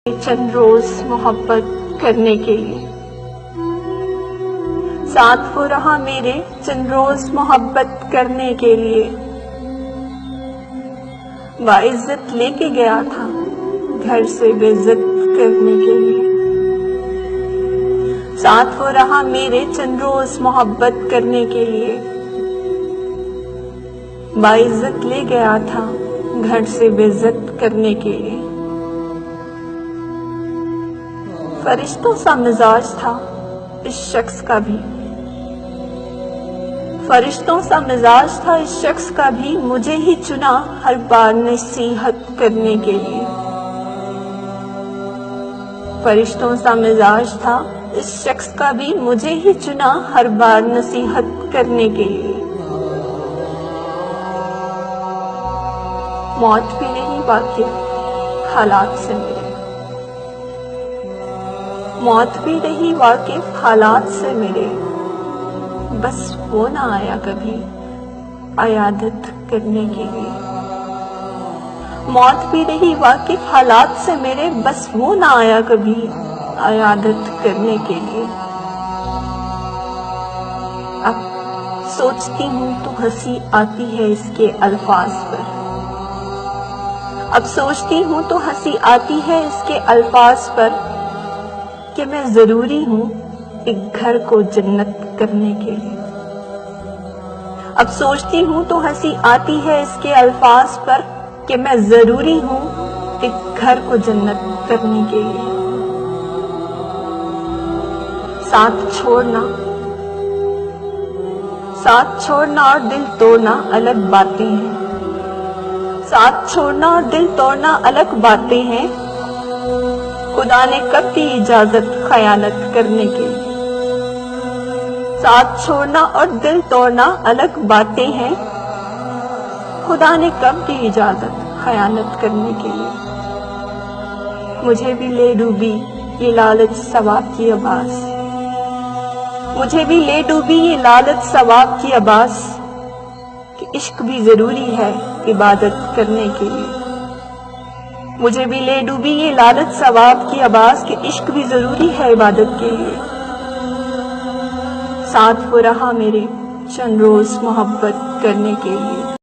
चंद रोज मोहब्बत करने के लिए। साथ वो रहा मेरे चंद रोज मोहब्बत करने के लिए। बाइज्जत लेके गया था घर से बेइज्जत करने के लिए। साथ वो रहा मेरे चंद रोज मोहब्बत करने के लिए। बाइज्जत ले गया था घर से बेइज्जत करने के लिए। फरिश्तों सा मिजाज था इस शख्स का भी, फरिश्तों सा मिजाज था इस शख्स का भी, मुझे ही चुना हर बार नसीहत करने के लिए। फरिश्तों सा मिजाज था इस शख्स का भी, मुझे ही चुना हर बार नसीहत करने के लिए। मौत भी नहीं वाकिफ हालात से मेरे, मौत भी नहीं वाकिफ हालात से मेरे, बस वो ना आया कभी अयादत करने के लिए। मौत भी नहीं वाकिफ हालात से मेरे, बस वो ना आया कभी अयादत करने के लिए। अब सोचती हूँ तो हंसी आती है इसके अल्फाज पर, अब सोचती हूँ तो हंसी आती है इसके अल्फाज पर, कि मैं जरूरी हूँ एक घर को जन्नत करने के लिए। अब सोचती हूँ तो हंसी आती है इसके अल्फाज पर, कि मैं जरूरी हूँ एक घर को जन्नत करने के लिए। साथ छोड़ना और दिल तोड़ना अलग बातें हैं। साथ छोड़ना और दिल तोड़ना अलग बातें हैं, खुदा ने कब दी इजाजत खयानत करने की। साथ छोड़ना और दिल तोड़ना अलग बातें हैं, खुदा ने कब दी इजाजत खयानत करने के लिए। मुझे भी ले डूबी ये लालच सवाब की आवाज, मुझे भी ले डूबी ये लालच सवाब की आवाज, कि इश्क भी जरूरी है इबादत करने के लिए। मुझे भी ले डूबी ये लालच सवाब की आवाज, कि इश्क भी जरूरी है इबादत के लिए। साथ वो रहा मेरे चंद रोज मोहब्बत करने के लिए।